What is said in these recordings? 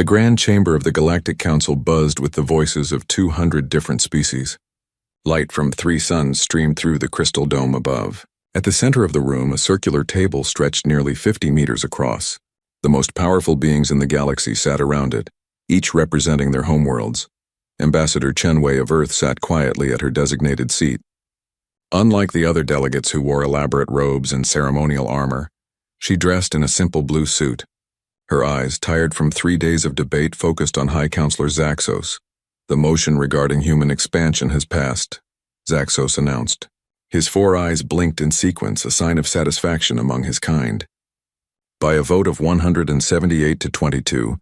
The grand chamber of the Galactic Council buzzed with the voices of 200 different species. Light from 3 suns streamed through the crystal dome above. At the center of the room, a circular table stretched nearly 50 meters across. The most powerful beings in the galaxy sat around it, each representing their homeworlds. Ambassador Chen Wei of Earth sat quietly at her designated seat. Unlike the other delegates who wore elaborate robes and ceremonial armor, she dressed in a simple blue suit. Her eyes, tired from 3 days of debate, focused on High Counselor Zaxos. The motion regarding human expansion has passed, Zaxos announced. His 4 eyes blinked in sequence, a sign of satisfaction among his kind. By a vote of 178 to 22,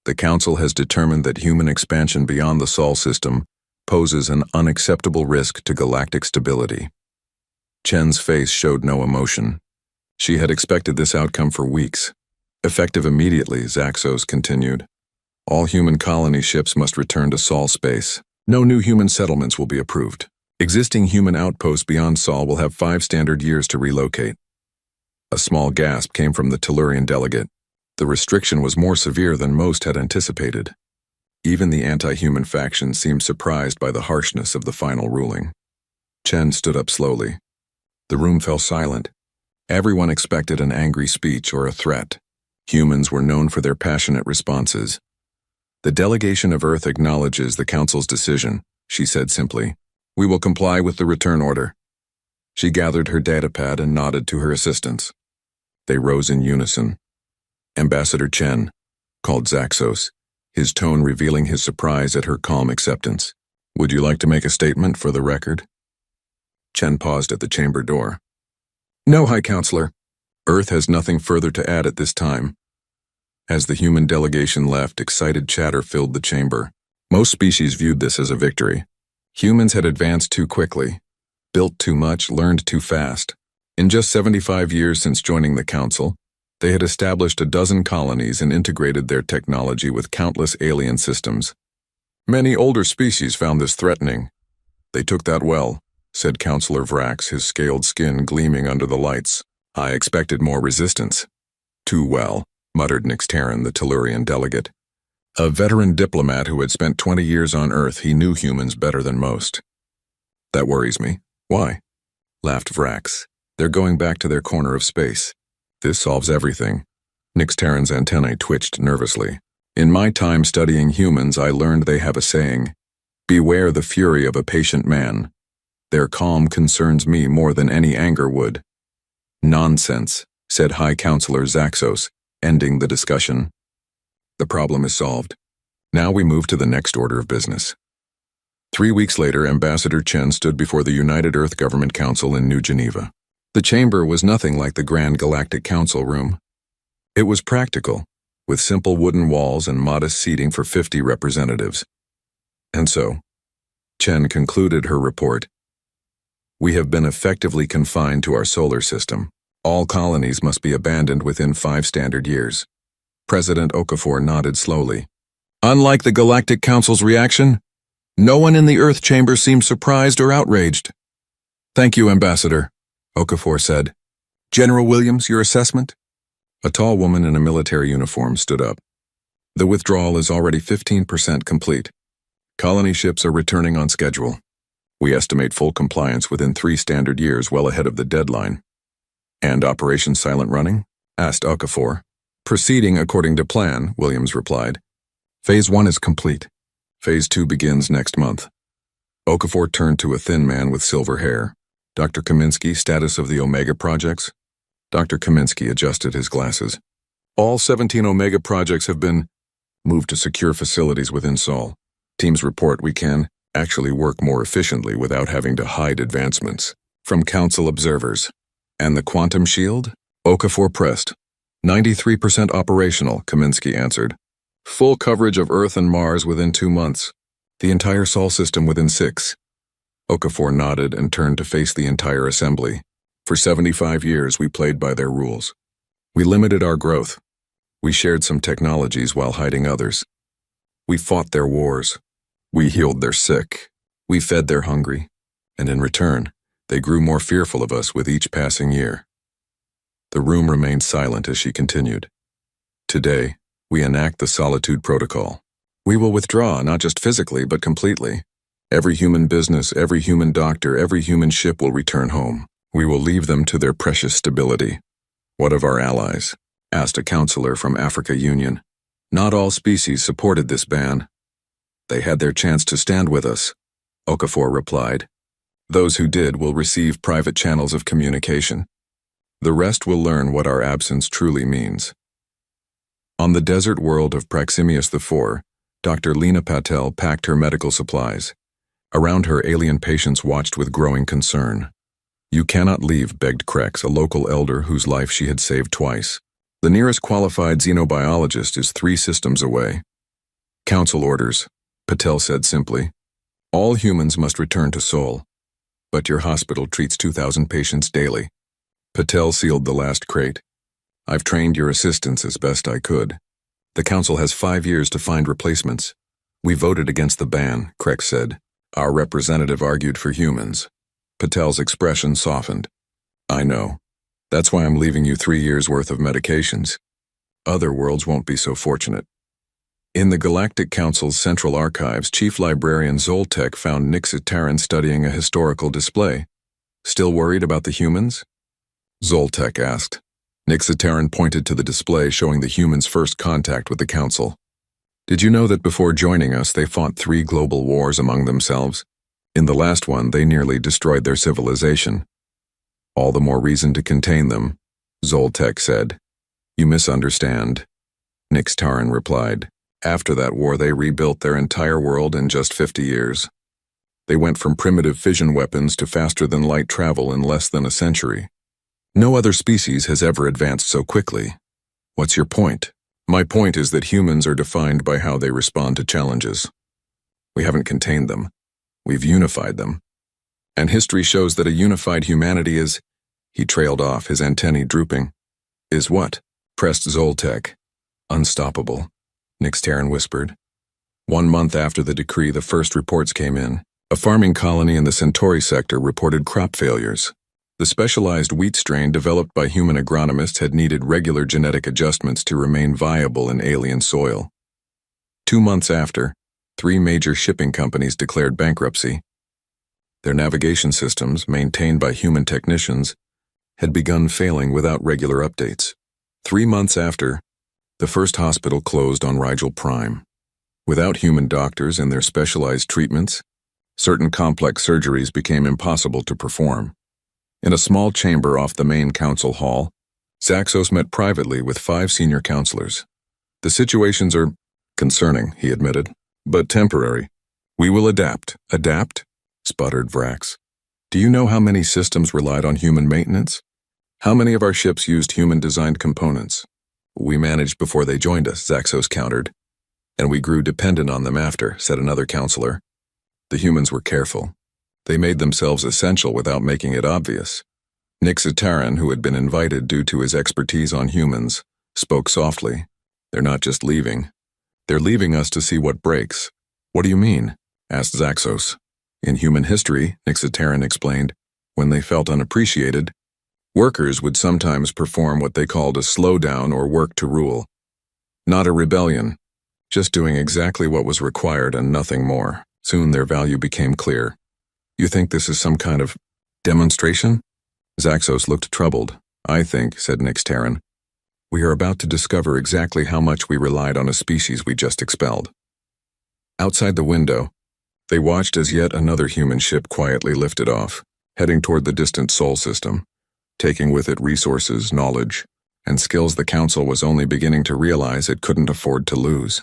the Council has determined that human expansion beyond the Sol system poses an unacceptable risk to galactic stability. Chen's face showed no emotion. She had expected this outcome for weeks. Effective immediately, Zaxos continued. All human colony ships must return to Sol space. No new human settlements will be approved. Existing human outposts beyond Sol will have 5 standard years to relocate. A small gasp came from the Tellurian delegate. The restriction was more severe than most had anticipated. Even the anti-human faction seemed surprised by the harshness of the final ruling. Chen stood up slowly. The room fell silent. Everyone expected an angry speech or a threat. Humans were known for their passionate responses. The delegation of Earth acknowledges the Council's decision, she said simply. We will comply with the return order. She gathered her datapad and nodded to her assistants. They rose in unison. Ambassador Chen, called Zaxos, his tone revealing his surprise at her calm acceptance. Would you like to make a statement for the record? Chen paused at the chamber door. No, High Counselor. Earth has nothing further to add at this time. As the human delegation left, excited chatter filled the chamber. Most species viewed this as a victory. Humans had advanced too quickly, built too much, learned too fast. In just 75 years since joining the Council, they had established a dozen colonies and integrated their technology with countless alien systems. Many older species found this threatening. They took that well, said Counselor Vrax, his scaled skin gleaming under the lights. I expected more resistance. Too well, muttered Nixtaran, the Tellurian delegate. A veteran diplomat who had spent 20 years on Earth, he knew humans better than most. That worries me. Why? Laughed Vrax. They're going back to their corner of space. This solves everything. Nixtaran's antennae twitched nervously. In my time studying humans, I learned they have a saying, beware the fury of a patient man. Their calm concerns me more than any anger would. Nonsense, said High Counselor Zaxos, ending the discussion. The problem is solved. Now we move to the next order of business. 3 weeks later, Ambassador Chen stood before the United Earth Government Council in New Geneva. The chamber was nothing like the Grand Galactic Council room. It was practical, with simple wooden walls and modest seating for 50 representatives. And so, Chen concluded her report. We have been effectively confined to our solar system. All colonies must be abandoned within 5 standard years. President Okafor nodded slowly. Unlike the Galactic Council's reaction, no one in the Earth Chamber seemed surprised or outraged. Thank you, Ambassador, Okafor said. General Williams, your assessment? A tall woman in a military uniform stood up. The withdrawal is already 15% complete. Colony ships are returning on schedule. We estimate full compliance within 3 standard years, well ahead of the deadline. And Operation Silent Running? Asked Okafor. Proceeding according to plan, Williams replied. Phase 1 is complete. Phase 2 begins next month. Okafor turned to a thin man with silver hair. Dr. Kaminsky, status of the Omega projects? Dr. Kaminsky adjusted his glasses. All 17 Omega projects have been moved to secure facilities within Sol. Teams report we can actually work more efficiently without having to hide advancements from Council observers. And the quantum shield? Okafor pressed. 93% operational, Kaminsky answered. Full coverage of Earth and Mars within 2 months. The entire Sol system within 6. Okafor nodded and turned to face the entire assembly. For 75 years, we played by their rules. We limited our growth. We shared some technologies while hiding others. We fought their wars. We healed their sick. We fed their hungry. And in return, they grew more fearful of us with each passing year. The room remained silent as she continued. Today, We enact the Solitude Protocol. We will withdraw, not just physically, but completely. Every human business, every human doctor, every human ship will return home. We will leave them to their precious stability. What of our allies? Asked a counselor from Africa Union. Not all species supported this ban. They had their chance to stand with us, Okafor replied. Those who did will receive private channels of communication. The rest will learn what our absence truly means. On the desert world of Praximius IV, Dr. Lena Patel packed her medical supplies. Around her, alien patients watched with growing concern. You cannot leave, begged Krex, a local elder whose life she had saved twice. The nearest qualified xenobiologist is 3 systems away. Council orders, Patel said simply. All humans must return to Sol. But your hospital treats 2,000 patients daily. Patel sealed the last crate. I've trained your assistants as best I could. The council has 5 years to find replacements. We voted against the ban, Krex said. Our representative argued for humans. Patel's expression softened. I know. That's why I'm leaving you 3 years' worth of medications. Other worlds won't be so fortunate. In the Galactic Council's Central Archives, Chief Librarian Zoltek found Nixitaran studying a historical display. Still worried about the humans? Zoltek asked. Nixitaran pointed to the display showing the humans' first contact with the Council. Did you know that before joining us they fought 3 global wars among themselves? In the last one, they nearly destroyed their civilization. All the more reason to contain them, Zoltek said. You misunderstand, Nixitaran replied. After that war, they rebuilt their entire world in just 50 years. They went from primitive fission weapons to faster-than-light travel in less than a century. No other species has ever advanced so quickly. What's your point? My point is that humans are defined by how they respond to challenges. We haven't contained them. We've unified them. And history shows that a unified humanity is... He trailed off, his antennae drooping. Is what? Pressed Zoltek. Unstoppable, Nixitaran whispered. 1 month after the decree, the first reports came in. A farming colony in the Centauri sector reported crop failures. The specialized wheat strain developed by human agronomists had needed regular genetic adjustments to remain viable in alien soil. 2 months after, 3 major shipping companies declared bankruptcy. Their navigation systems, maintained by human technicians, had begun failing without regular updates. 3 months after, the first hospital closed on Rigel Prime. Without human doctors and their specialized treatments, certain complex surgeries became impossible to perform. In a small chamber off the main council hall, Zaxos met privately with 5 senior counselors. The situations are concerning, he admitted, but temporary. We will adapt. Adapt? Sputtered Vrax. Do you know how many systems relied on human maintenance? How many of our ships used human-designed components? We managed before they joined us, Zaxos countered. And we grew dependent on them after, said another counselor. The humans were careful. They made themselves essential without making it obvious. Nixitaran, who had been invited due to his expertise on humans, spoke softly. They're not just leaving. They're leaving us to see what breaks. What do you mean? Asked Zaxos. In human history, Nixitaran explained, when they felt unappreciated, workers would sometimes perform what they called a slowdown or work to rule. Not a rebellion, just doing exactly what was required and nothing more. Soon their value became clear. You think this is some kind of demonstration? Zaxos looked troubled. I think, said Nixitaran, we are about to discover exactly how much we relied on a species we just expelled. Outside the window, they watched as yet another human ship quietly lifted off, heading toward the distant Sol system, taking with it resources, knowledge, and skills the Council was only beginning to realize it couldn't afford to lose.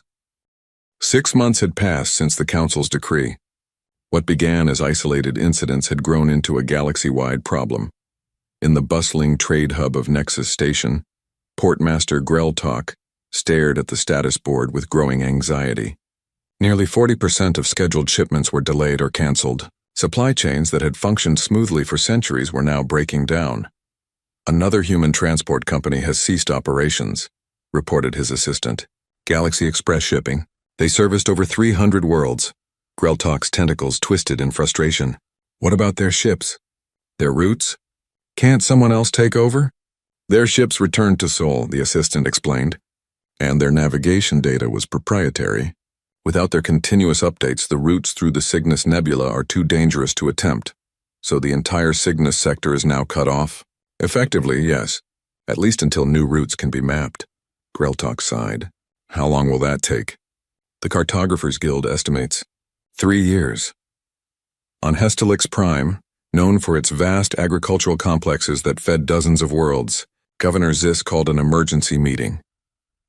6 months had passed since the Council's decree. What began as isolated incidents had grown into a galaxy-wide problem. In the bustling trade hub of Nexus Station, Portmaster Greltalk stared at the status board with growing anxiety. Nearly 40% of scheduled shipments were delayed or canceled. Supply chains that had functioned smoothly for centuries were now breaking down. Another human transport company has ceased operations, reported his assistant. Galaxy Express Shipping. They serviced over 300 worlds. Greltalk's tentacles twisted in frustration. What about their ships? Their routes? Can't someone else take over? Their ships returned to Sol, the assistant explained. and their navigation data was proprietary. Without their continuous updates, the routes through the Cygnus Nebula are too dangerous to attempt, so the entire Cygnus sector is now cut off. Effectively, yes, at least until new routes can be mapped. Greltok sighed. How long will that take? The Cartographers Guild estimates 3 years. On Hestelix Prime, known for its vast agricultural complexes that fed dozens of worlds, Governor Zis called an emergency meeting.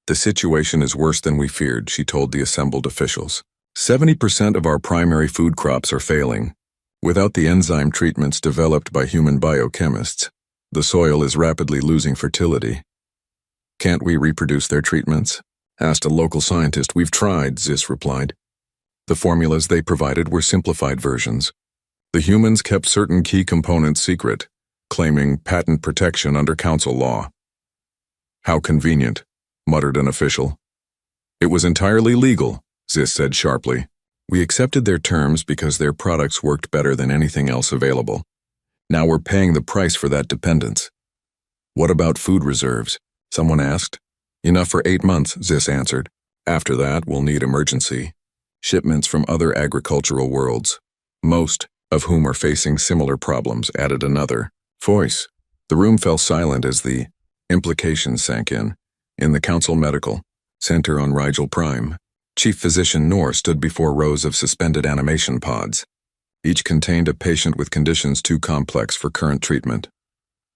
The situation is worse than we feared, she told the assembled officials. 70% of our primary food crops are failing. Without the enzyme treatments developed by human biochemists, the soil is rapidly losing fertility. Can't we reproduce their treatments? Asked a local scientist. We've tried, Zis replied. The formulas they provided were simplified versions. The humans kept certain key components secret, claiming patent protection under council law. How convenient, muttered an official. It was entirely legal, Zis said sharply. We accepted their terms because their products worked better than anything else available. Now we're paying the price for that dependence. What about food reserves? Someone asked. Enough for 8 months, Zis answered. After that, we'll need emergency shipments from other agricultural worlds, most of whom are facing similar problems, added another voice. The room fell silent as the implications sank in. In the Council Medical Center on Rigel Prime, Chief Physician Noor stood before rows of suspended animation pods. Each contained a patient with conditions too complex for current treatment.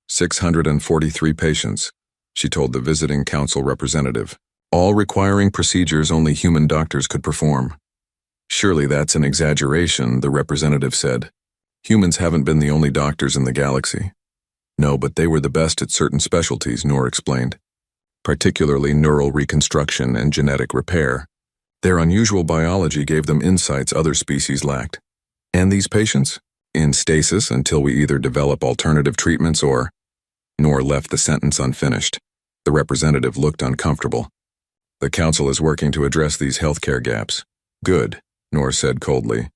643 patients, she told the visiting council representative, all requiring procedures only human doctors could perform. Surely that's an exaggeration, the representative said. Humans haven't been the only doctors in the galaxy. No, but they were the best at certain specialties, Noor explained, particularly neural reconstruction and genetic repair. Their unusual biology gave them insights other species lacked. And these patients? In stasis until we either develop alternative treatments or… Noor left the sentence unfinished. The representative looked uncomfortable. The council is working to address these healthcare gaps. Good, Noor said coldly.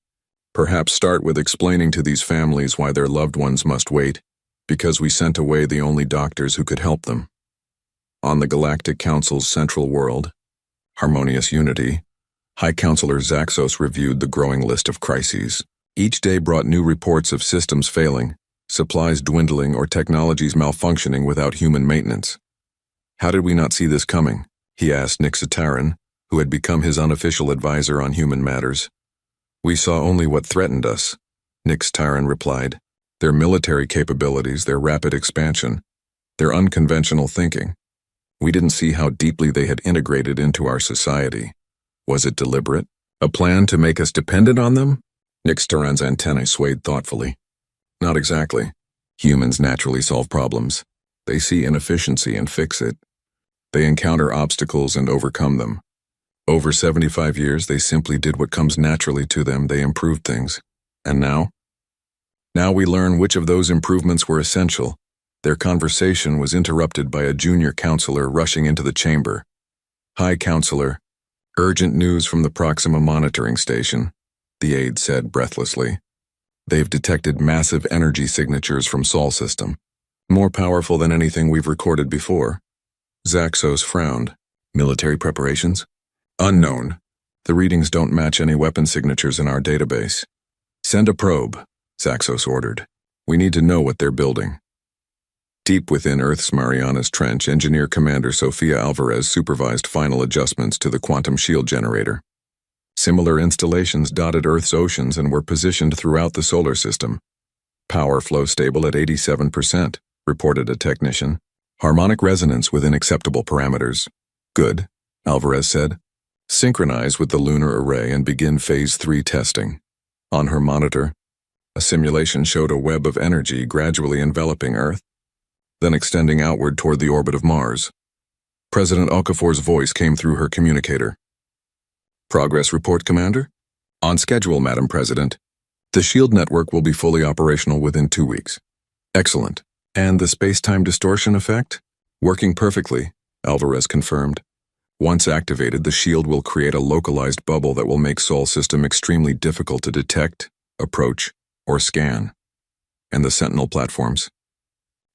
Perhaps start with explaining to these families why their loved ones must wait, because we sent away the only doctors who could help them. On the Galactic Council's central world, Harmonious Unity, High Counselor Zaxos reviewed the growing list of crises. Each day brought new reports of systems failing, supplies dwindling, or technologies malfunctioning without human maintenance. How did we not see this coming? He asked Nixitaran, who had become his unofficial advisor on human matters. We saw only what threatened us, Nixitaran replied. Their military capabilities, their rapid expansion, their unconventional thinking. We didn't see how deeply they had integrated into our society. Was it deliberate? A plan to make us dependent on them? Nixitaran's antennae swayed thoughtfully. Not exactly. Humans naturally solve problems. They see inefficiency and fix it. They encounter obstacles and overcome them. Over 75 years, they simply did what comes naturally to them. They improved things. And now? Now we learn which of those improvements were essential. Their conversation was interrupted by a junior counselor rushing into the chamber. High Counselor, urgent news from the Proxima monitoring station, the aide said breathlessly. They've detected massive energy signatures from Sol system, more powerful than anything we've recorded before. Zaxos frowned. Military preparations? Unknown. The readings don't match any weapon signatures in our database. Send a probe, Zaxos ordered. We need to know what they're building. Deep within Earth's Marianas Trench, Engineer Commander Sofia Alvarez supervised final adjustments to the quantum shield generator. Similar installations dotted Earth's oceans and were positioned throughout the solar system. Power flow stable at 87%, reported a technician. Harmonic resonance within acceptable parameters. Good, Alvarez said. Synchronize with the lunar array and begin Phase 3 testing. On her monitor, a simulation showed a web of energy gradually enveloping Earth, then extending outward toward the orbit of Mars. President Okafor's voice came through her communicator. Progress report, Commander? On schedule, Madam President. The shield network will be fully operational within 2 weeks. Excellent. And the space-time distortion effect? Working perfectly, Alvarez confirmed. Once activated, the shield will create a localized bubble that will make Sol system extremely difficult to detect, approach, or scan. And the Sentinel platforms?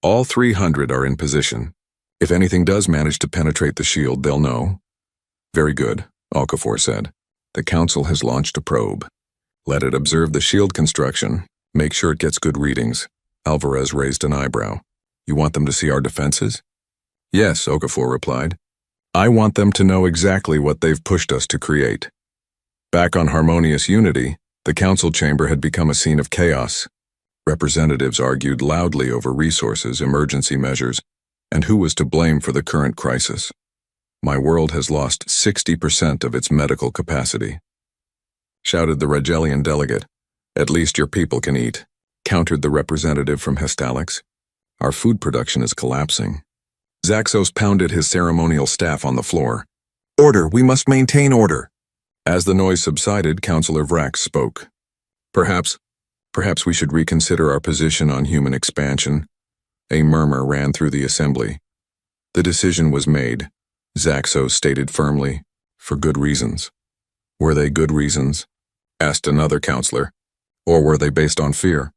All 300 are in position. If anything does manage to penetrate the shield, they'll know, Very good, Okafor said. The Council has launched a probe. Let it observe the shield construction. Make sure it gets good readings. Alvarez raised an eyebrow. You want them to see our defenses? Yes, Okafor replied. I want them to know exactly what they've pushed us to create. Back on Harmonious Unity, the Council chamber had become a scene of chaos. Representatives argued loudly over resources, emergency measures, and who was to blame for the current crisis. My world has lost 60% of its medical capacity. Shouted the Regelian delegate. At least your people can eat, countered the representative from Hestalix. Our food production is collapsing. Zaxos pounded his ceremonial staff on the floor. Order, we must maintain order. As the noise subsided, Councillor Vrax spoke. Perhaps we should reconsider our position on human expansion. A murmur ran through the assembly. The decision was made, Zaxos stated firmly, for good reasons. Were they good reasons? Asked another councillor. Or were they based on fear?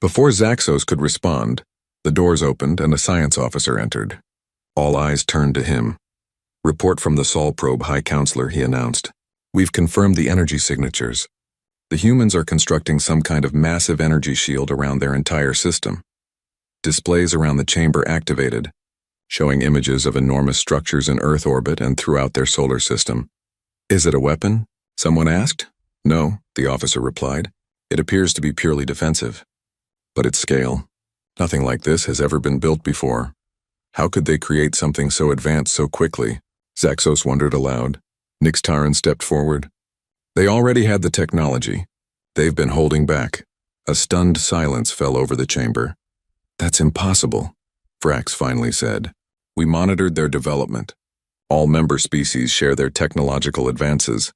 Before Zaxos could respond, the doors opened and a science officer entered. All eyes turned to him. Report from the Sol Probe High Counselor, he announced. We've confirmed the energy signatures. The humans are constructing some kind of massive energy shield around their entire system. Displays around the chamber activated, showing images of enormous structures in Earth orbit and throughout their solar system. Is it a weapon? Someone asked. No, the officer replied. It appears to be purely defensive. But its scale. Nothing like this has ever been built before. How could they create something so advanced so quickly? Zaxos wondered aloud. Nixtaran stepped forward. They already had the technology. They've been holding back. A stunned silence fell over the chamber. That's impossible, Vrax finally said. We monitored their development. All member species share their technological advances.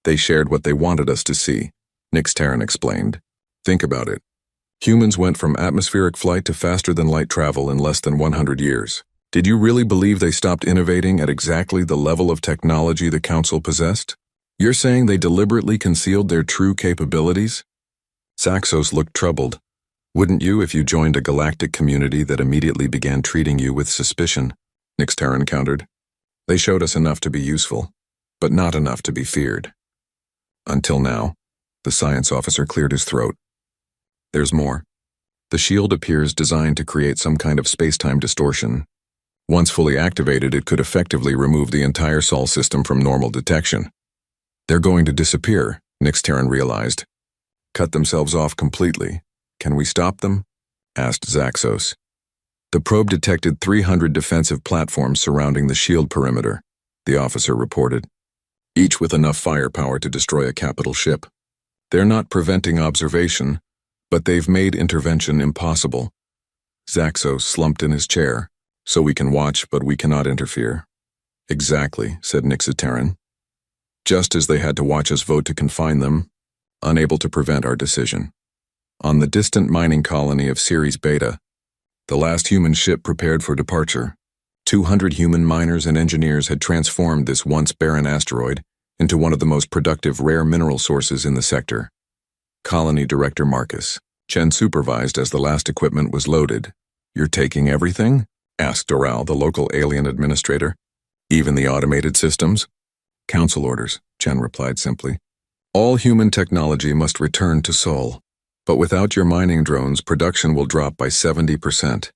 They shared what they wanted us to see, Nixtaran explained. Think about it. Humans went from atmospheric flight to faster-than-light travel in less than 100 years. Did you really believe they stopped innovating at exactly the level of technology the Council possessed? You're saying they deliberately concealed their true capabilities? Zaxos looked troubled. Wouldn't you if you joined a galactic community that immediately began treating you with suspicion? Nixtaran countered. They showed us enough to be useful, but not enough to be feared. Until now, the science officer cleared his throat. There's more. The shield appears designed to create some kind of space-time distortion. Once fully activated, it could effectively remove the entire Sol system from normal detection. They're going to disappear, Nixtaran realized. Cut themselves off completely. Can we stop them? Asked Zaxos. The probe detected 300 defensive platforms surrounding the shield perimeter, the officer reported, each with enough firepower to destroy a capital ship. They're not preventing observation, but they've made intervention impossible. Zaxos slumped in his chair. So we can watch, but we cannot interfere. Exactly, said Nixtaran. Just as they had to watch us vote to confine them, unable to prevent our decision. On the distant mining colony of Ceres Beta, the last human ship prepared for departure, 200 human miners and engineers had transformed this once barren asteroid into one of the most productive rare mineral sources in the sector. Colony Director Marcus, Chen supervised as the last equipment was loaded. You're taking everything? Asked Doral, the local alien administrator. Even the automated systems? Council orders, Chen replied simply. All human technology must return to Sol, but without your mining drones, production will drop by 70%.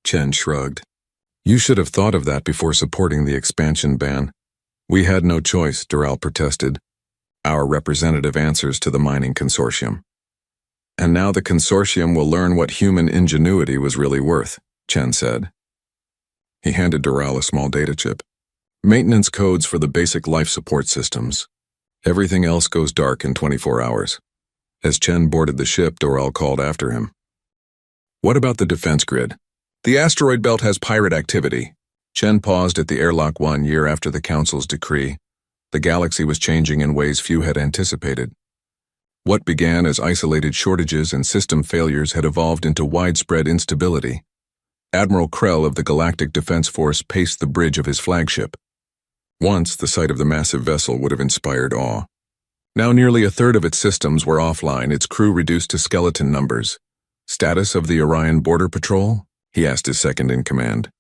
Chen shrugged. You should have thought of that before supporting the expansion ban. We had no choice, Doral protested. Our representative answers to the mining consortium. And now the consortium will learn what human ingenuity was really worth, Chen said. He handed Doral a small data chip. Maintenance codes for the basic life support systems. Everything else goes dark in 24 hours. As Chen boarded the ship, Doral called after him. What about the defense grid? The asteroid belt has pirate activity. Chen paused at the airlock 1 year after the Council's decree. The galaxy was changing in ways few had anticipated. What began as isolated shortages and system failures had evolved into widespread instability. Admiral Krell of the Galactic Defense Force paced the bridge of his flagship. Once, the sight of the massive vessel would have inspired awe. Now nearly a third of its systems were offline, its crew reduced to skeleton numbers. Status of the Orion Border Patrol? He asked his second-in-command.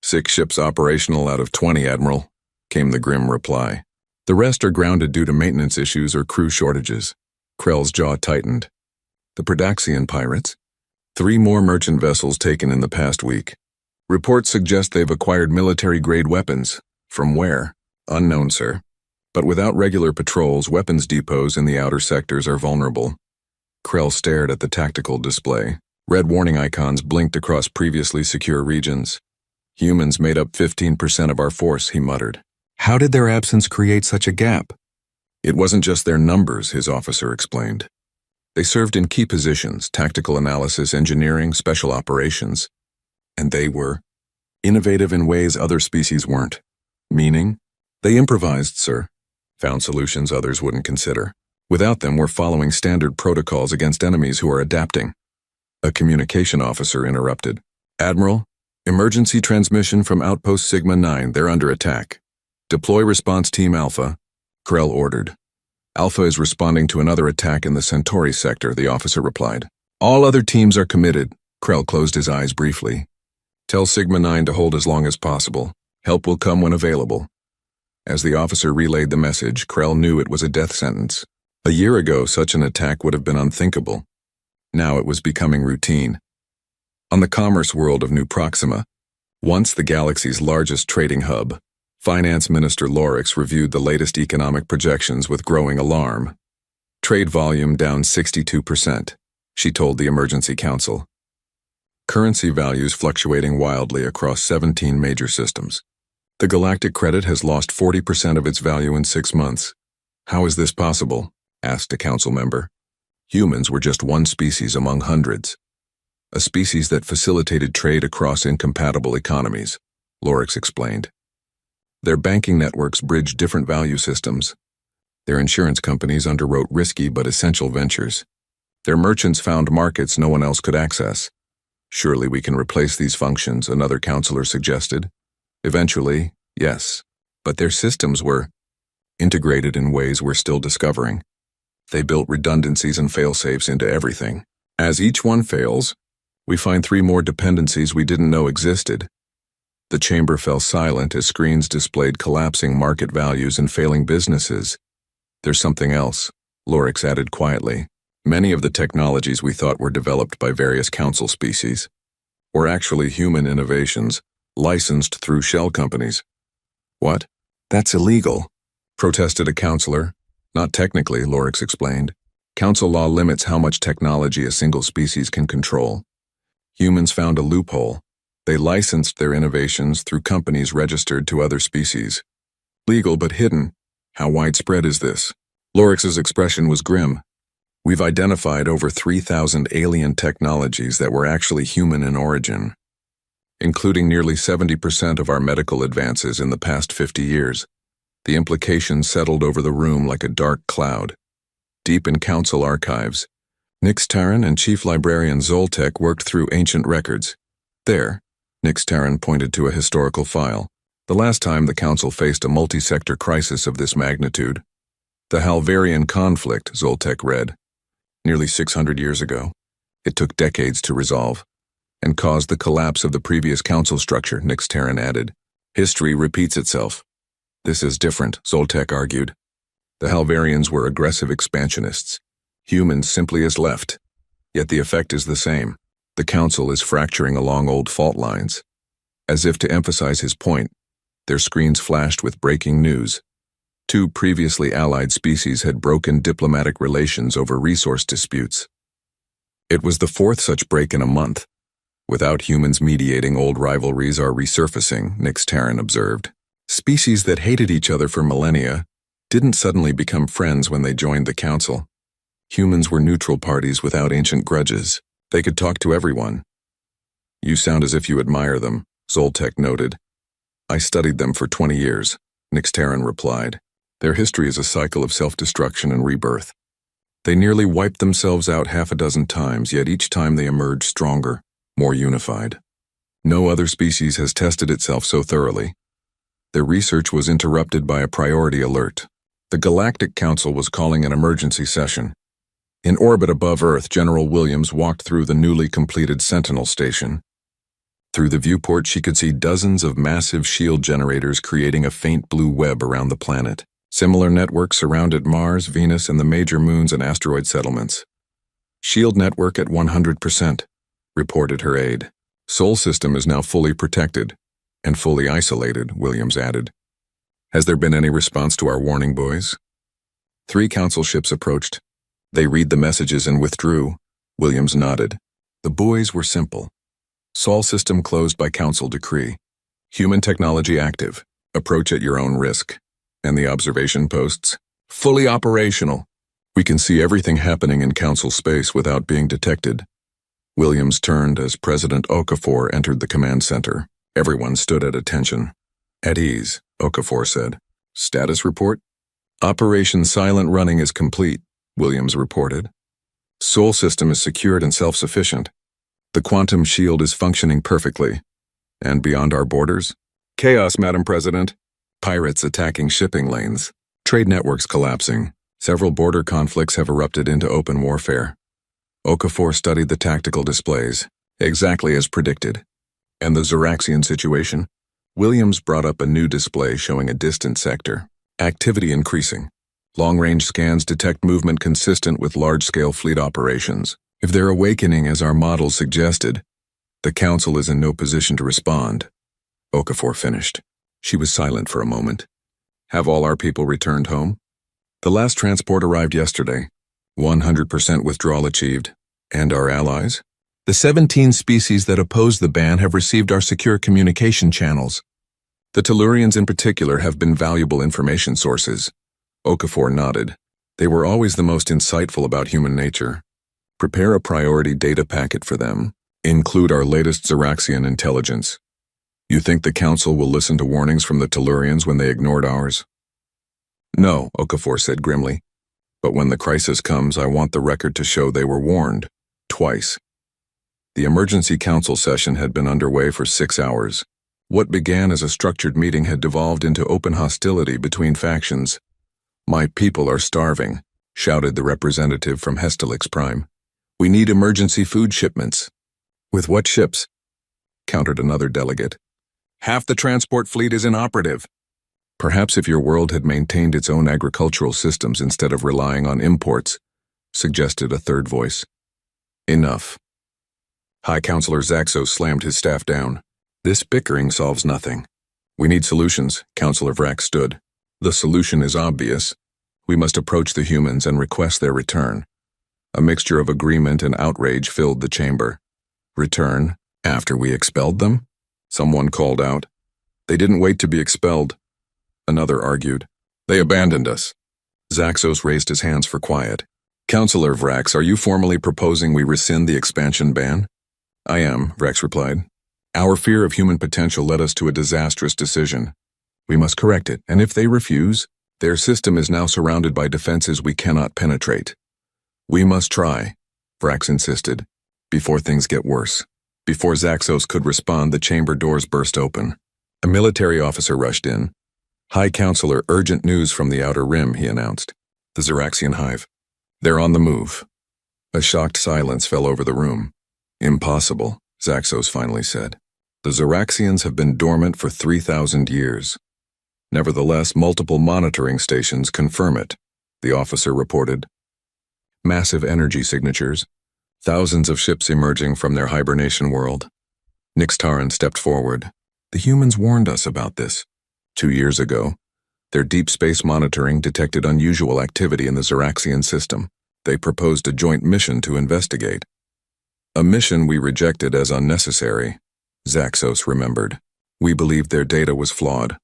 6 ships operational out of 20, Admiral. came the grim reply. The rest are grounded due to maintenance issues or crew shortages. Krell's jaw tightened. The Predaxian pirates? 3 more merchant vessels taken in the past week. Reports suggest they've acquired military-grade weapons. From where? Unknown, sir. But without regular patrols, weapons depots in the outer sectors are vulnerable. Krell stared at the tactical display. Red warning icons blinked across previously secure regions. Humans made up 15% of our force, he muttered. How did their absence create such a gap? It wasn't just their numbers, his officer explained. They served in key positions, tactical analysis, engineering, special operations. And they were innovative in ways other species weren't. Meaning? They improvised, sir. Found solutions others wouldn't consider. Without them, we're following standard protocols against enemies who are adapting. A communication officer interrupted. Admiral, emergency transmission from Outpost Sigma 9. They're under attack. Deploy response team Alpha. Krell ordered. Alpha is responding to another attack in the Centauri sector, the officer replied. All other teams are committed. Krell closed his eyes briefly. Tell Sigma 9 to hold as long as possible. Help will come when available. As the officer relayed the message, Krell knew it was a death sentence. A year ago, such an attack would have been unthinkable. Now it was becoming routine. On the commerce world of New Proxima, once the galaxy's largest trading hub, Finance Minister Lorix reviewed the latest economic projections with growing alarm. Trade volume down 62%, she told the Emergency Council. Currency values fluctuating wildly across 17 major systems. The galactic credit has lost 40% of its value in 6 months. How is this possible? Asked a council member. Humans were just one species among hundreds. A species that facilitated trade across incompatible economies, Lorix explained. Their banking networks bridged different value systems. Their insurance companies underwrote risky but essential ventures. Their merchants found markets no one else could access. Surely we can replace these functions, another counselor suggested. Eventually, yes. But their systems were integrated in ways we're still discovering. They built redundancies and fail-safes into everything. As each one fails, we find 3 more dependencies we didn't know existed. The chamber fell silent as screens displayed collapsing market values and failing businesses. There's something else, Lorix added quietly. Many of the technologies we thought were developed by various council species were actually human innovations, licensed through shell companies. What? That's illegal, protested a counselor. Not technically, Lorix explained. Council law limits how much technology a single species can control. Humans found a loophole. They licensed their innovations through companies registered to other species. Legal but hidden. How widespread is this? Lorix's expression was grim. We've identified over 3,000 alien technologies that were actually human in origin, including nearly 70% of our medical advances in the past 50 years. The implications settled over the room like a dark cloud. Deep in council archives, Nix Terran and Chief Librarian Zoltek worked through ancient records. There, Nix Terran pointed to a historical file. The last time the council faced a multi-sector crisis of this magnitude. The Halvarian conflict, Zoltek read. Nearly 600 years ago. It took decades to resolve, and caused the collapse of the previous council structure, Nix Terran added. History repeats itself. This is different, Zoltek argued. The Halvarians were aggressive expansionists. Humans simply as left. Yet the effect is the same. The council is fracturing along old fault lines. As if to emphasize his point, their screens flashed with breaking news. 2 previously allied species had broken diplomatic relations over resource disputes. It was the 4th such break in a month. Without humans mediating, old rivalries are resurfacing, Nix Terran observed. Species that hated each other for millennia didn't suddenly become friends when they joined the council. Humans were neutral parties without ancient grudges. They could talk to everyone. You sound as if you admire them, Zoltek noted. I studied them for 20 years, Nix Terran replied. Their history is a cycle of self-destruction and rebirth. They nearly wiped themselves out 6 times, yet each time they emerged stronger, more unified. No other species has tested itself so thoroughly. Their research was interrupted by a priority alert. The Galactic Council was calling an emergency session. In orbit above Earth, General Williams walked through the newly completed Sentinel station. Through the viewport, she could see dozens of massive shield generators creating a faint blue web around the planet. Similar networks surrounded Mars, Venus, and the major moons and asteroid settlements. Shield network at 100%, reported her aide. Sol system is now fully protected and fully isolated, Williams added. Has there been any response to our warning buoys? 3 council ships approached. They read the messages and withdrew. Williams nodded. The buoys were simple. Sol system closed by council decree. Human technology active. Approach at your own risk. And the observation posts? Fully operational. We can see everything happening in council space without being detected. Williams turned as President Okafor entered the command center. Everyone stood at attention. At ease, Okafor said. Status report? Operation Silent Running is complete, Williams reported. Sol system is secured and self-sufficient. The quantum shield is functioning perfectly. And beyond our borders? Chaos, Madam President. Pirates attacking shipping lanes. Trade networks collapsing. Several border conflicts have erupted into open warfare. Okafor studied the tactical displays, exactly as predicted. And the Zeraxian situation? Williams brought up a new display showing a distant sector. Activity increasing. Long-range scans detect movement consistent with large-scale fleet operations. If they're awakening as our models suggested, the Council is in no position to respond. Okafor finished. She was silent for a moment. Have all our people returned home? The last transport arrived yesterday. 100% withdrawal achieved. And our allies? The 17 species that oppose the ban have received our secure communication channels. The Tellurians in particular have been valuable information sources. Okafor nodded. They were always the most insightful about human nature. Prepare a priority data packet for them. Include our latest Zeraxian intelligence. You think the Council will listen to warnings from the Tellurians when they ignored ours? No, Okafor said grimly. But when the crisis comes, I want the record to show they were warned. Twice. The emergency council session had been underway for 6 hours. What began as a structured meeting had devolved into open hostility between factions. My people are starving, shouted the representative from Hestelix Prime. We need emergency food shipments. With what ships? Countered another delegate. Half the transport fleet is inoperative. Perhaps if your world had maintained its own agricultural systems instead of relying on imports, suggested a third voice. Enough. High Counselor Zaxos slammed his staff down. This bickering solves nothing. We need solutions, Counselor Vrax stood. The solution is obvious. We must approach the humans and request their return. A mixture of agreement and outrage filled the chamber. Return? After we expelled them? Someone called out. They didn't wait to be expelled. Another argued. They abandoned us. Zaxos raised his hands for quiet. Counselor Vrax, are you formally proposing we rescind the expansion ban? I am, Vrax replied. Our fear of human potential led us to a disastrous decision. We must correct it, and if they refuse, their system is now surrounded by defenses we cannot penetrate. We must try, Vrax insisted, before things get worse. Before Zaxos could respond, the chamber doors burst open. A military officer rushed in. High Counselor, urgent news from the Outer Rim, he announced. The Zeraxian hive. They're on the move. A shocked silence fell over the room. Impossible, Zaxos finally said. The Zeraxians have been dormant for 3,000 years. Nevertheless, multiple monitoring stations confirm it, the officer reported. Massive energy signatures, thousands of ships emerging from their hibernation world. Nixtaran stepped forward. The humans warned us about this. 2 years ago, their deep space monitoring detected unusual activity in the Zeraxian system. They proposed a joint mission to investigate. A mission we rejected as unnecessary, Zaxos remembered. We believed their data was flawed,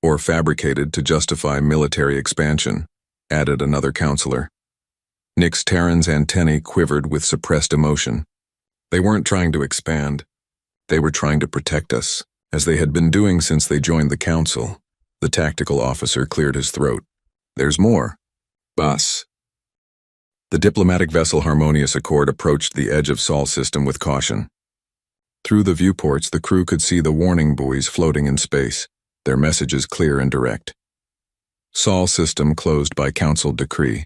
or fabricated to justify military expansion, added another counselor. Nyx Terran's antennae quivered with suppressed emotion. They weren't trying to expand. They were trying to protect us, as they had been doing since they joined the council. The tactical officer cleared his throat. There's more. Boss. The diplomatic vessel Harmonious Accord approached the edge of Sol system with caution. Through the viewports, the crew could see the warning buoys floating in space, their messages clear and direct. Sol system closed by council decree.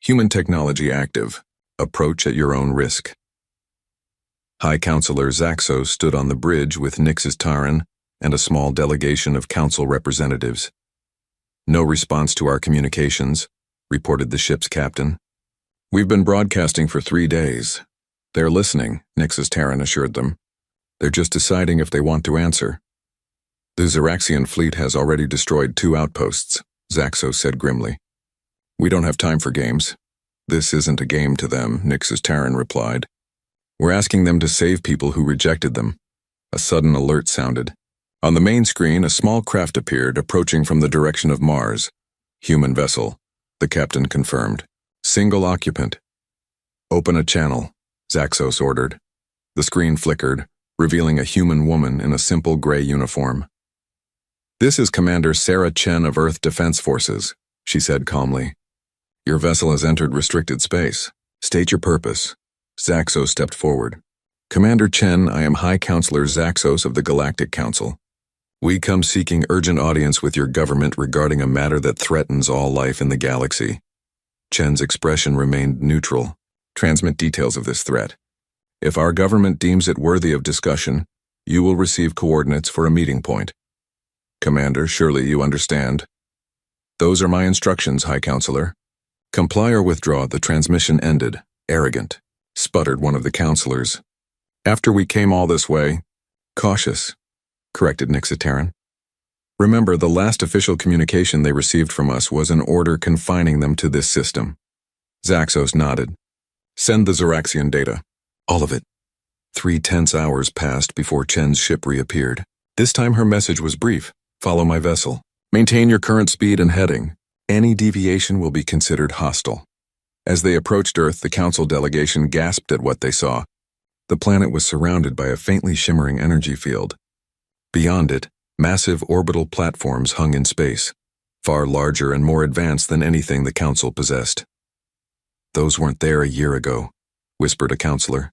Human technology active. Approach at your own risk. High Counselor Zaxos stood on the bridge with Nix's Taran and a small delegation of council representatives. "No response to our communications," reported the ship's captain. "We've been broadcasting for 3 days. They're listening," Nix's Taran assured them. "They're just deciding if they want to answer." "The Zeraxian fleet has already destroyed 2 outposts," Zaxos said grimly. "We don't have time for games." "This isn't a game to them," Nix's Taran replied. "We're asking them to save people who rejected them." A sudden alert sounded. On the main screen, a small craft appeared, approaching from the direction of Mars. "Human vessel," the captain confirmed. "Single occupant." "Open a channel," Zaxos ordered. The screen flickered, revealing a human woman in a simple gray uniform. "This is Commander Sarah Chen of Earth Defense Forces," she said calmly. "Your vessel has entered restricted space. State your purpose." Zaxos stepped forward. "Commander Chen, I am High Counselor Zaxos of the Galactic Council. We come seeking urgent audience with your government regarding a matter that threatens all life in the galaxy." Chen's expression remained neutral. "Transmit details of this threat. If our government deems it worthy of discussion, you will receive coordinates for a meeting point." "Commander, surely you understand." "Those are my instructions, High Counselor." "Comply or withdraw, the transmission ended." "Arrogant," sputtered one of the counselors. "After we came all this way." "Cautious," corrected Nixitaran. "Remember, the last official communication they received from us was an order confining them to this system." Zaxos nodded. "Send the Zeraxian data. All of it." 3 tense hours passed before Chen's ship reappeared. This time her message was brief. "Follow my vessel. Maintain your current speed and heading. Any deviation will be considered hostile." As they approached Earth, the council delegation gasped at what they saw. The planet was surrounded by a faintly shimmering energy field. Beyond it, massive orbital platforms hung in space, far larger and more advanced than anything the council possessed. "Those weren't there a year ago," whispered a counselor.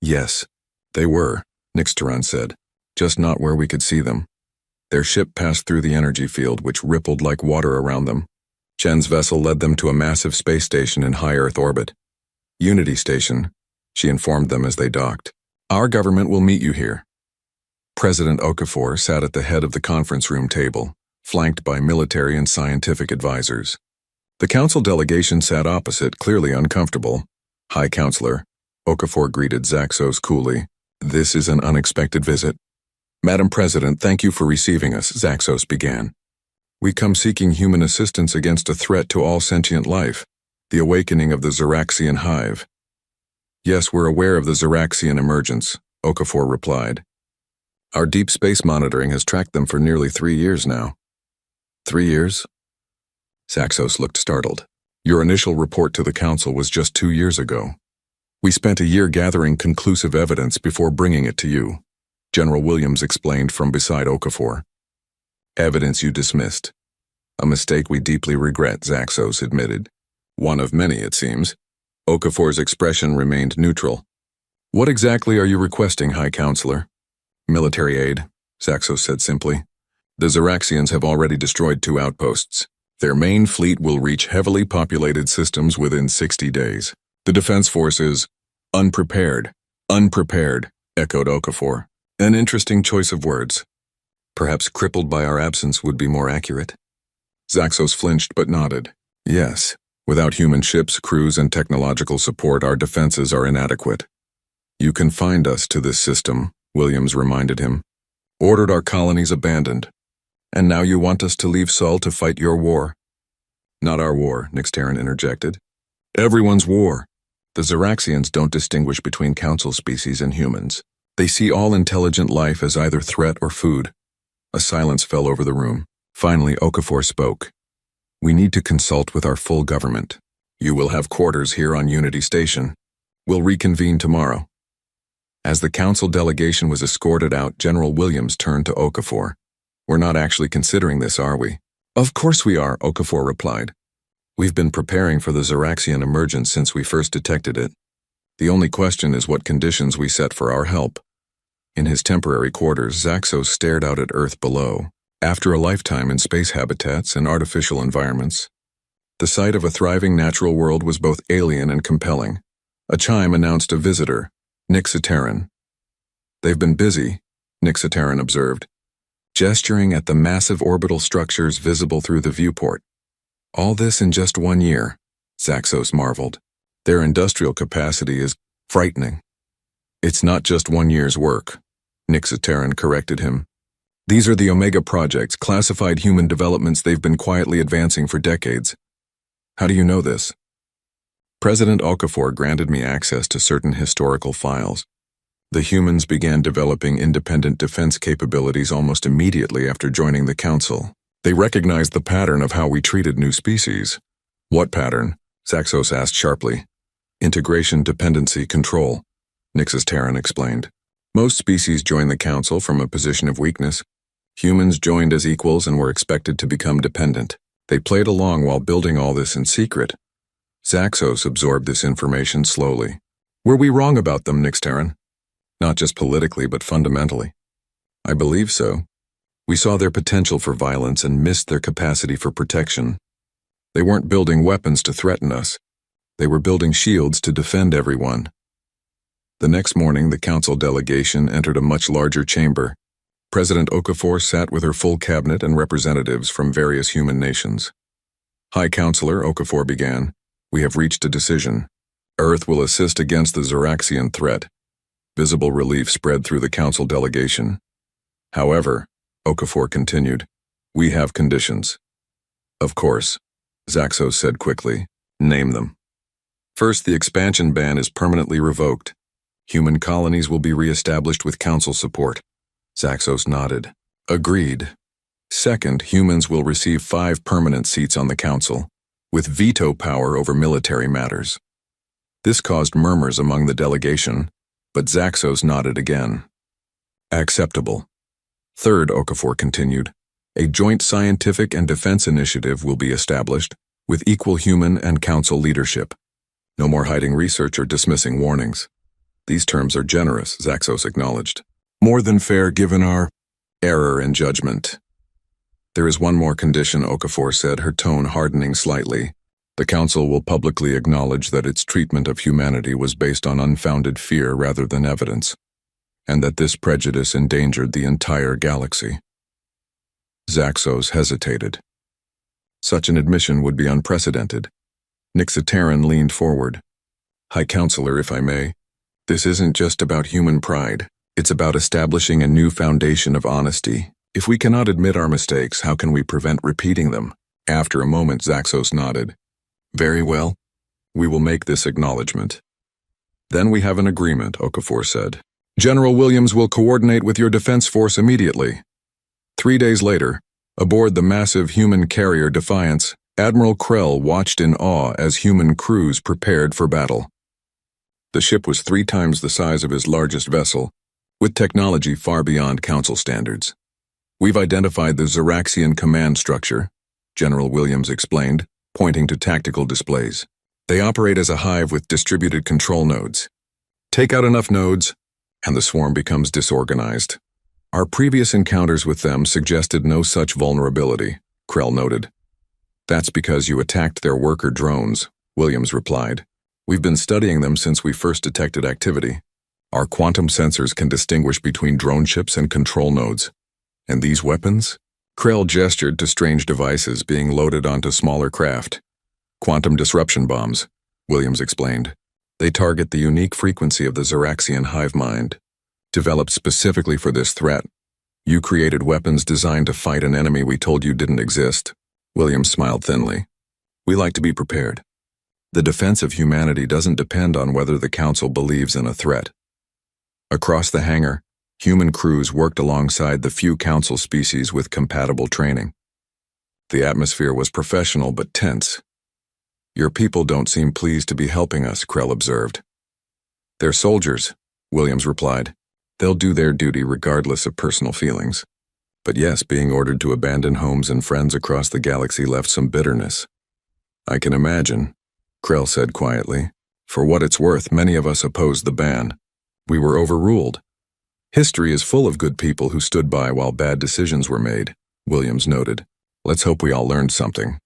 "Yes, they were," Nixtaran said, "just not where we could see them." Their ship passed through the energy field, which rippled like water around them. Chen's vessel led them to a massive space station in high Earth orbit. "Unity Station," she informed them as they docked. "Our government will meet you here." President Okafor sat at the head of the conference room table, flanked by military and scientific advisors. The council delegation sat opposite, clearly uncomfortable. "High Counselor," Okafor greeted Zaxos coolly. "This is an unexpected visit." "Madam President, thank you for receiving us," Zaxos began. "We come seeking human assistance against a threat to all sentient life, the awakening of the Zeraxian hive." "Yes, we're aware of the Zeraxian emergence," Okafor replied. "Our deep space monitoring has tracked them for nearly 3 years now." 3 years? Zaxos looked startled. "Your initial report to the council was just 2 years ago. We spent a year gathering conclusive evidence before bringing it to you," General Williams explained from beside Okafor. "Evidence you dismissed. A mistake we deeply regret," Zaxos admitted. "One of many, it seems." Okafor's expression remained neutral. "What exactly are you requesting, High Counselor?" "Military aid," Zaxos said simply. "The Zeraxians have already destroyed 2 outposts. Their main fleet will reach heavily populated systems within 60 days. The Defense Force is unprepared." "Unprepared," echoed Okafor. An interesting choice of words. Perhaps crippled by our absence would be more accurate. Zaxos flinched but nodded. "Yes, without human ships, crews, and technological support, our defenses are inadequate." "You confined us to this system," Williams reminded him. "Ordered our colonies abandoned. And now you want us to leave Sol to fight your war." "Not our war," Nixtaran interjected. "Everyone's war. The Zeraxians don't distinguish between council species and humans. They see all intelligent life as either threat or food." A silence fell over the room. Finally, Okafor spoke. "We need to consult with our full government. You will have quarters here on Unity Station. We'll reconvene tomorrow." As the council delegation was escorted out, General Williams turned to Okafor. "We're not actually considering this, are we?" "Of course we are," Okafor replied. "We've been preparing for the Zeraxian emergence since we first detected it. The only question is what conditions we set for our help." In his temporary quarters, Zaxos stared out at Earth below. After a lifetime in space habitats and artificial environments, the sight of a thriving natural world was both alien and compelling. A chime announced a visitor. Nixitaran. They've been busy, Nixitaran observed, gesturing at the massive orbital structures visible through the viewport. All this in just 1 year, Zaxos marveled. Their industrial capacity is frightening. It's not just 1 year's work, Nixitaran corrected him. These are the Omega projects, classified human developments they've been quietly advancing for decades. How do you know this? President Okafor granted me access to certain historical files. The humans began developing independent defense capabilities almost immediately after joining the Council. They recognized the pattern of how we treated new species. What pattern? Zaxos asked sharply. Integration, dependency, control, Nixitaran explained. Most species join the Council from a position of weakness. Humans joined as equals and were expected to become dependent. They played along while building all this in secret. Zaxos absorbed this information slowly. Were we wrong about them, Nixitaran? Not just politically, but fundamentally. I believe so. We saw their potential for violence and missed their capacity for protection. They weren't building weapons to threaten us. They were building shields to defend everyone. The next morning, the Council delegation entered a much larger chamber. President Okafor sat with her full cabinet and representatives from various human nations. High Counselor, Okafor began, we have reached a decision. Earth will assist against the Zeraxian threat. Visible relief spread through the Council delegation. However, Okafor continued, we have conditions. Of course, Zaxos said quickly, name them. First, the expansion ban is permanently revoked. Human colonies will be re-established with Council support. Zaxos nodded. Agreed. Second, humans will receive 5 permanent seats on the Council, with veto power over military matters. This caused murmurs among the delegation, but Zaxos nodded again. Acceptable. Third, Okafor continued, a joint scientific and defense initiative will be established, with equal human and Council leadership. No more hiding research or dismissing warnings. These terms are generous, Zaxos acknowledged. More than fair given our error in judgment. There is one more condition, Okafor said, her tone hardening slightly. The Council will publicly acknowledge that its treatment of humanity was based on unfounded fear rather than evidence, and that this prejudice endangered the entire galaxy. Zaxos hesitated. Such an admission would be unprecedented. Nixitaran leaned forward. High Counselor, if I may, this isn't just about human pride. It's about establishing a new foundation of honesty. If we cannot admit our mistakes, how can we prevent repeating them? After a moment, Zaxos nodded. Very well. We will make this acknowledgement. Then we have an agreement, Okafor said. General Williams will coordinate with your defense force immediately. 3 days later, aboard the massive human carrier Defiance, Admiral Krell watched in awe as human crews prepared for battle. The ship was 3 times the size of his largest vessel, with technology far beyond Council standards. We've identified the Zeraxian command structure, General Williams explained, pointing to tactical displays. They operate as a hive with distributed control nodes. Take out enough nodes, and the swarm becomes disorganized. Our previous encounters with them suggested no such vulnerability, Krell noted. That's because you attacked their worker drones, Williams replied. We've been studying them since we first detected activity. Our quantum sensors can distinguish between drone ships and control nodes. And these weapons? Krell gestured to strange devices being loaded onto smaller craft. Quantum disruption bombs, Williams explained. They target the unique frequency of the Zeraxian hive mind. Developed specifically for this threat, you created weapons designed to fight an enemy we told you didn't exist. Williams smiled thinly. We like to be prepared. The defense of humanity doesn't depend on whether the Council believes in a threat. Across the hangar, human crews worked alongside the few Council species with compatible training. The atmosphere was professional but tense. Your people don't seem pleased to be helping us, Krell observed. They're soldiers, Williams replied. They'll do their duty regardless of personal feelings. But yes, being ordered to abandon homes and friends across the galaxy left some bitterness. I can imagine, Krell said quietly. For what it's worth, many of us opposed the ban. We were overruled. History is full of good people who stood by while bad decisions were made, Williams noted. Let's hope we all learned something.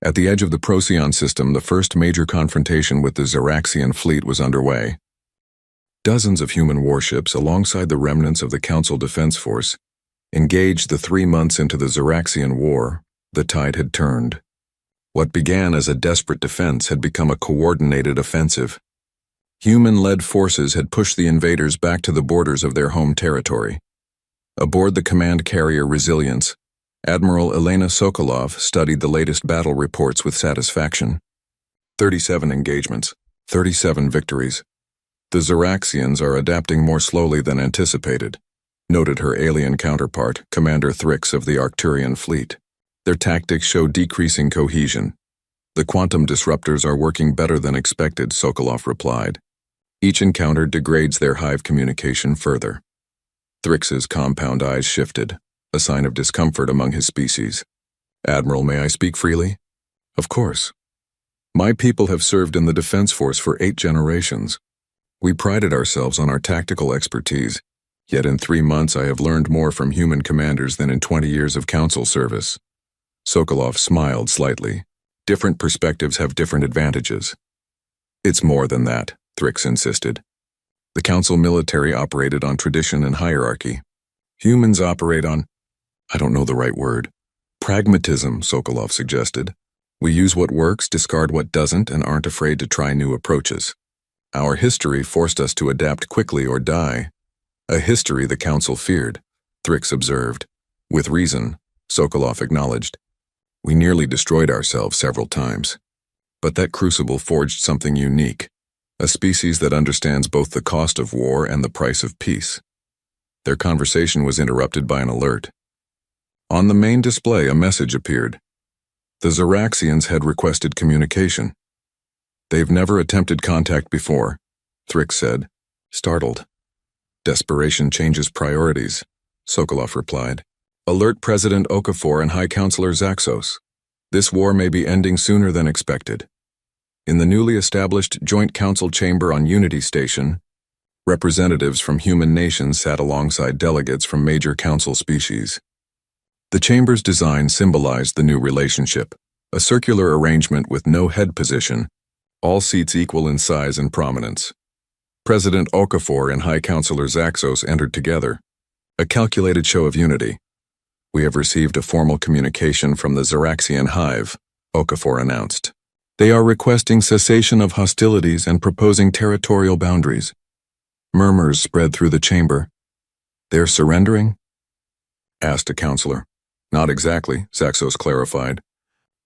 At the edge of the Procyon system, the first major confrontation with the Zeraxian fleet was underway. Dozens of human warships, alongside the remnants of the Council Defense Force, engaged the 3 months into the Zeraxian War. The tide had turned. What began as a desperate defense had become a coordinated offensive. Human-led forces had pushed the invaders back to the borders of their home territory. Aboard the command carrier Resilience, Admiral Elena Sokolov studied the latest battle reports with satisfaction. 37 engagements, 37 victories. The Zeraxians are adapting more slowly than anticipated, noted her alien counterpart, Commander Thrix of the Arcturian fleet. Their tactics show decreasing cohesion. The quantum disruptors are working better than expected, Sokolov replied. Each encounter degrades their hive communication further. Thrix's compound eyes shifted, a sign of discomfort among his species. Admiral, may I speak freely? Of course. My people have served in the Defense Force for 8 generations. We prided ourselves on our tactical expertise, yet in 3 months I have learned more from human commanders than in 20 years of council service. Sokolov smiled slightly. Different perspectives have different advantages. It's more than that, Thrix insisted. The council military operated on tradition and hierarchy. Humans operate on, I don't know the right word, pragmatism, Sokolov suggested. We use what works, discard what doesn't, and aren't afraid to try new approaches. Our history forced us to adapt quickly or die. A history the council feared, Thrix observed. With reason, Sokolov acknowledged. We nearly destroyed ourselves several times. But that crucible forged something unique, a species that understands both the cost of war and the price of peace. Their conversation was interrupted by an alert. On the main display, a message appeared. The Zeraxians had requested communication. They've never attempted contact before, Thrix said, startled. Desperation changes priorities, Sokolov replied. Alert President Okafor and High Counselor Zaxos. This war may be ending sooner than expected. In the newly established Joint Council Chamber on Unity Station, representatives from human nations sat alongside delegates from major council species. The chamber's design symbolized the new relationship, a circular arrangement with no head position, all seats equal in size and prominence. President Okafor and High Counselor Zaxos entered together, a calculated show of unity. We have received a formal communication from the Zeraxian Hive, Okafor announced. They are requesting cessation of hostilities and proposing territorial boundaries. Murmurs spread through the chamber. They're surrendering? Asked a counselor. Not exactly, Zaxos clarified.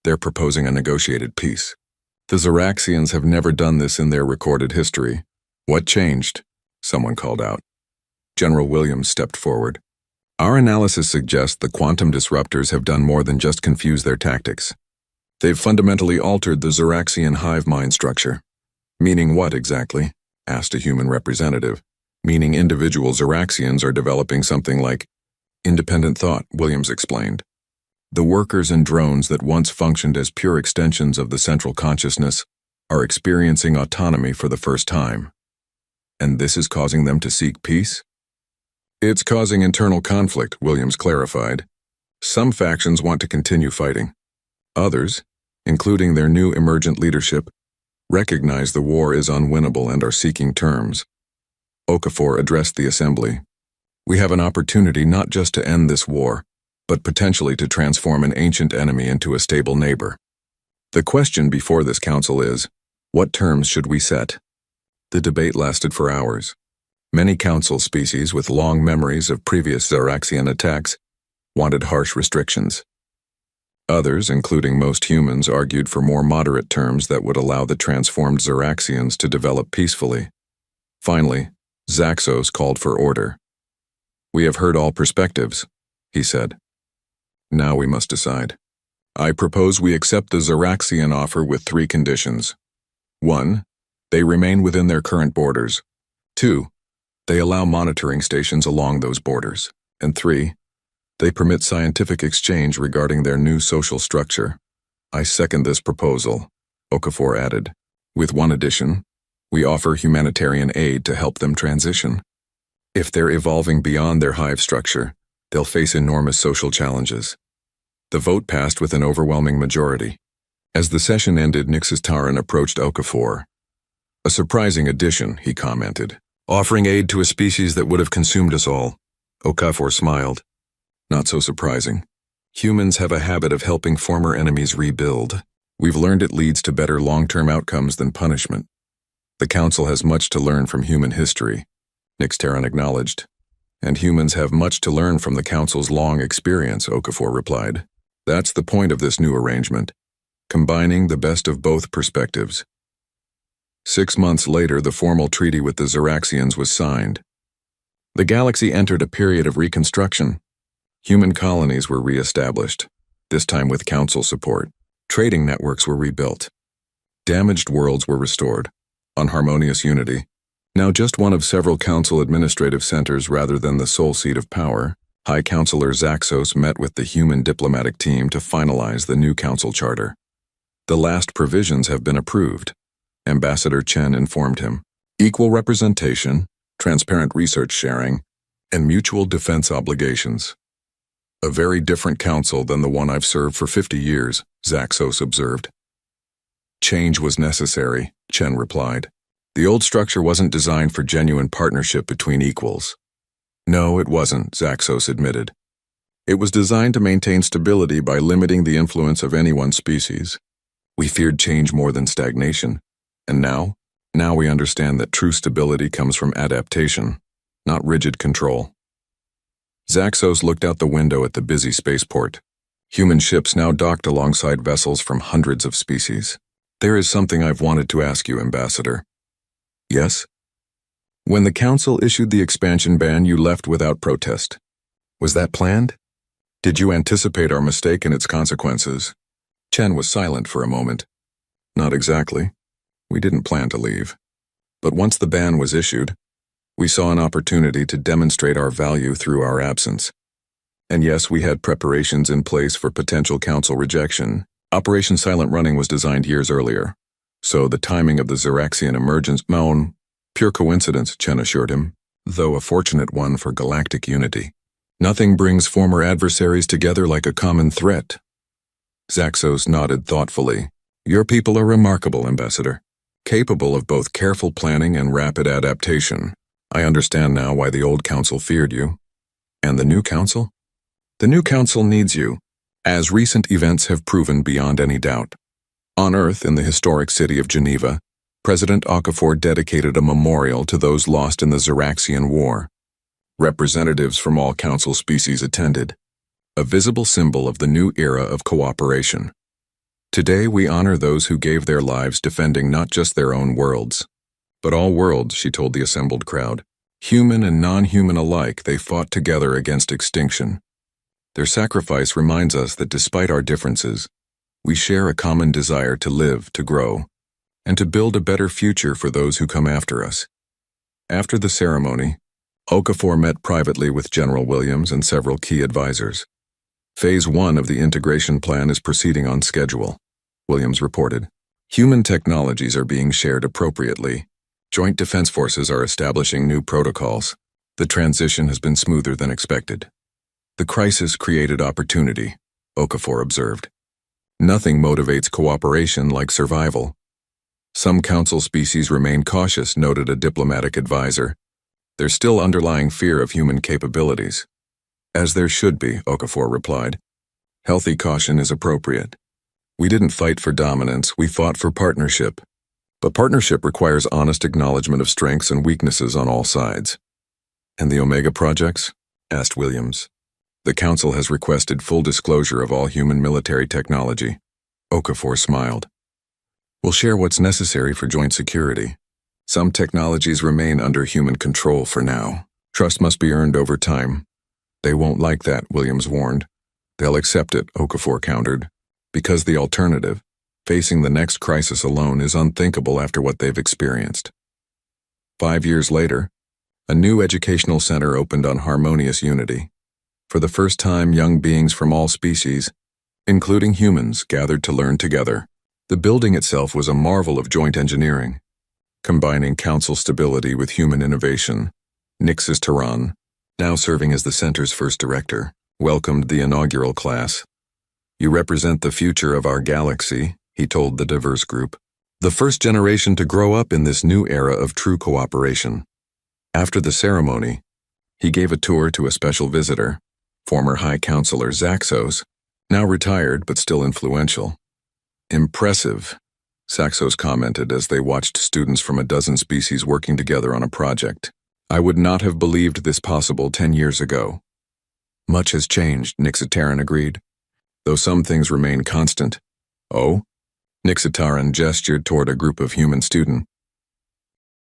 They're proposing a negotiated peace. The Zeraxians have never done this in their recorded history. What changed? Someone called out. General Williams stepped forward. Our analysis suggests the quantum disruptors have done more than just confuse their tactics. They've fundamentally altered the Zeraxian hive mind structure. Meaning what exactly? Asked a human representative. Meaning individual Zeraxians are developing something like independent thought, Williams explained. The workers and drones that once functioned as pure extensions of the central consciousness are experiencing autonomy for the first time. And this is causing them to seek peace? It's causing internal conflict, Williams clarified. Some factions want to continue fighting. Others, including their new emergent leadership, recognize the war is unwinnable and are seeking terms. Okafor addressed the assembly. We have an opportunity not just to end this war, but potentially to transform an ancient enemy into a stable neighbor. The question before this council is, what terms should we set? The debate lasted for hours. Many council species with long memories of previous Zeraxian attacks wanted harsh restrictions. Others, including most humans, argued for more moderate terms that would allow the transformed Zeraxians to develop peacefully. Finally, Zaxos called for order. We have heard all perspectives, he said. Now we must decide. I propose we accept the Zeraxian offer with 3 conditions. 1. They remain within their current borders. 2. They allow monitoring stations along those borders. And 3. They permit scientific exchange regarding their new social structure. I second this proposal, Okafor added. With one addition, we offer humanitarian aid to help them transition. If they're evolving beyond their hive structure, they'll face enormous social challenges. The vote passed with an overwhelming majority. As the session ended, Nix's Taran approached Okafor. A surprising addition, he commented. offering aid to a species that would have consumed us all. Okafor smiled. Not so surprising. Humans have a habit of helping former enemies rebuild. We've learned it leads to better long-term outcomes than punishment. The Council has much to learn from human history, Nixtaran acknowledged. And humans have much to learn from the Council's long experience, Okafor replied. That's the point of this new arrangement, combining the best of both perspectives. 6 months later, the formal treaty with the Zeraxians was signed. The galaxy entered a period of reconstruction. Human colonies were re-established, this time with Council support. Trading networks were rebuilt. Damaged worlds were restored, on harmonious unity. Now just one of several Council administrative centers rather than the sole seat of power, High Counselor Zaxos met with the human diplomatic team to finalize the new Council charter. The last provisions have been approved, Ambassador Chen informed him. Equal representation, transparent research sharing, and mutual defense obligations. A very different council than the one I've served for 50 years, Zaxos observed. Change was necessary, Chen replied. The old structure wasn't designed for genuine partnership between equals. No, it wasn't, Zaxos admitted. It was designed to maintain stability by limiting the influence of any one species. We feared change more than stagnation. And now we understand that true stability comes from adaptation, not rigid control. Zaxos looked out the window at the busy spaceport. Human ships now docked alongside vessels from hundreds of species. There is something I've wanted to ask you, Ambassador. Yes? When the Council issued the expansion ban, you left without protest. Was that planned? Did you anticipate our mistake and its consequences? Chen was silent for a moment. Not exactly. We didn't plan to leave. But once the ban was issued, we saw an opportunity to demonstrate our value through our absence. And yes, we had preparations in place for potential Council rejection. Operation Silent Running was designed years earlier, so the timing of the Zeraxian emergence, pure coincidence, Chen assured him, though a fortunate one for galactic unity. Nothing brings former adversaries together like a common threat. Zaxos nodded thoughtfully. Your people are remarkable, Ambassador, capable of both careful planning and rapid adaptation. I understand now why the old Council feared you. And the new Council? The new Council needs you, as recent events have proven beyond any doubt. On Earth, in the historic city of Geneva, President Okafor dedicated a memorial to those lost in the Zeraxian War. Representatives from all Council species attended, a visible symbol of the new era of cooperation. Today we honor those who gave their lives defending not just their own worlds, but all worlds, she told the assembled crowd. Human and non-human alike, they fought together against extinction. Their sacrifice reminds us that despite our differences, we share a common desire to live, to grow, and to build a better future for those who come after us. After the ceremony, Okafor met privately with General Williams and several key advisors. Phase 1 of the integration plan is proceeding on schedule, Williams reported. Human technologies are being shared appropriately. Joint defense forces are establishing new protocols. The transition has been smoother than expected. The crisis created opportunity, Okafor observed. Nothing motivates cooperation like survival. Some Council species remain cautious, noted a diplomatic advisor. There's still underlying fear of human capabilities. As there should be, Okafor replied. Healthy caution is appropriate. We didn't fight for dominance, we fought for partnership. But partnership requires honest acknowledgement of strengths and weaknesses on all sides. And the Omega projects? Asked Williams. The Council has requested full disclosure of all human military technology. Okafor smiled. We'll share what's necessary for joint security. Some technologies remain under human control for now. Trust must be earned over time. They won't like that, Williams warned. They'll accept it, Okafor countered, because the alternative, facing the next crisis alone, is unthinkable after what they've experienced. 5 years later, a new educational center opened on harmonious unity. For the first time, young beings from all species, including humans, gathered to learn together. The building itself was a marvel of joint engineering, combining Council stability with human innovation. Nixis Tehran, now serving as the center's first director, welcomed the inaugural class. You represent the future of our galaxy, he told the diverse group. The first generation to grow up in this new era of true cooperation. After the ceremony, he gave a tour to a special visitor, former High Counselor Zaxos, now retired but still influential. Impressive, Zaxos commented as they watched students from a dozen species working together on a project. I would not have believed this possible 10 years ago. Much has changed, Nixitaran agreed, though some things remain constant. Oh? Nixitaran gestured toward a group of human students.